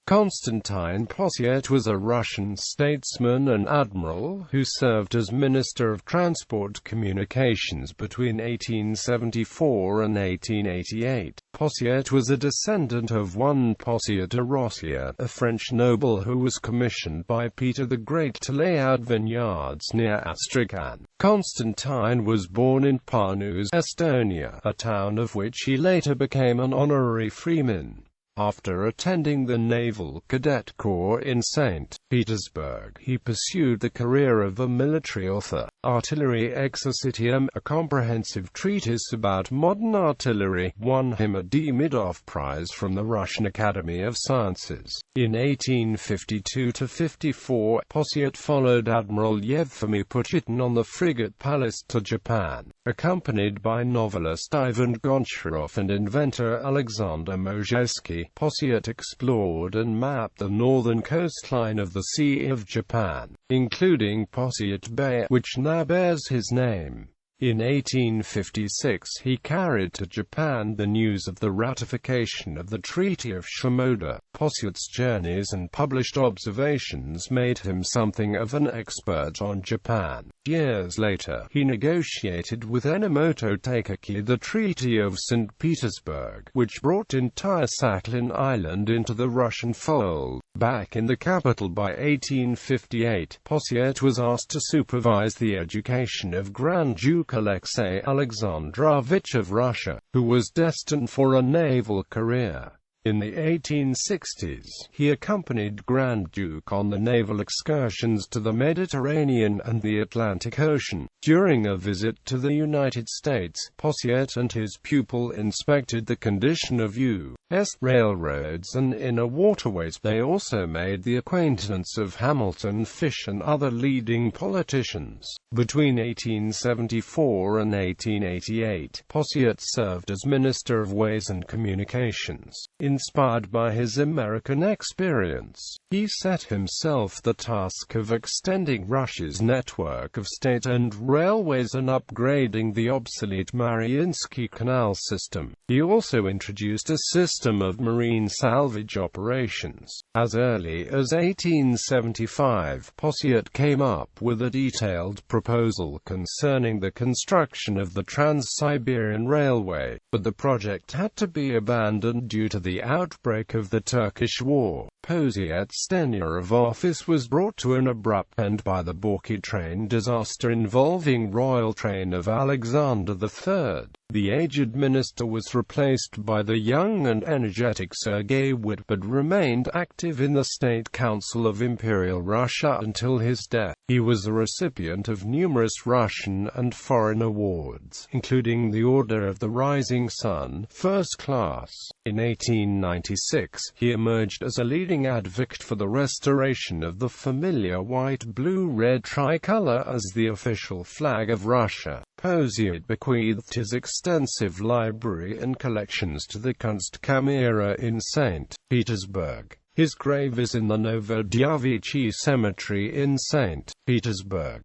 Konstantin Posyet was a Russian statesman and admiral who served as Minister of Transport Communications between 1874 and 1888. Posyet was a descendant of one Possiet de Rossier, a French noble who was commissioned by Peter the Great to lay out vineyards near Astrakhan. Constantine was born in Pärnu, Estonia, a town of which he later became an honorary freeman. After attending the Naval Cadet Corps in St. Petersburg, he pursued the career of a military author. Artillery Exercitium, a comprehensive treatise about modern artillery, won him a Demidov Prize from the Russian Academy of Sciences. In 1852–54, Possiet followed Admiral Yevgeny Pushkin on the frigate Pallas to Japan. Accompanied by novelist Ivan Goncharov and inventor Alexander Mozhaysky, Possiet explored and mapped the northern coastline of the Sea of Japan, including Possiet Bay, which now bears his name. In 1856 he carried to Japan the news of the ratification of the Treaty of Shimoda. Possiet's journeys and published observations made him something of an expert on Japan. Years later, he negotiated with Enomoto Takaki the Treaty of St. Petersburg, which brought entire Sakhalin Island into the Russian fold. Back in the capital by 1858, Possiet was asked to supervise the education of Grand Duke Alexei Alexandrovich of Russia, who was destined for a naval career. In the 1860s, he accompanied Grand Duke on the naval excursions to the Mediterranean and the Atlantic Ocean. During a visit to the United States, Possiet and his pupil inspected the condition of U.S. railroads and inner waterways. They also made the acquaintance of Hamilton Fish and other leading politicians. Between 1874 and 1888, Possiet served as Minister of Ways and Communications. Inspired by his American experience, he set himself the task of extending Russia's network of state-owned railways and upgrading the obsolete Mariinsky Canal system. He also introduced a system of marine salvage operations. As early as 1875, Possiet came up with a detailed proposal concerning the construction of the Trans-Siberian Railway, but the project had to be abandoned due to the outbreak of the Turkish War. Posiet's tenure of office was brought to an abrupt end by the Borky train disaster involving royal train of Alexander III. The aged minister was replaced by the young and energetic Sergei Witt, but remained active in the State Council of Imperial Russia until his death. He was a recipient of numerous Russian and foreign awards, including the Order of the Rising Sun, First Class. In 1896, he emerged as a leading advocate for the restoration of the familiar white-blue-red tricolor as the official flag of Russia. Posiet bequeathed his extensive library and collections to the Kunstkamera in St. Petersburg. His grave is in the Novodevichy Cemetery in St. Petersburg.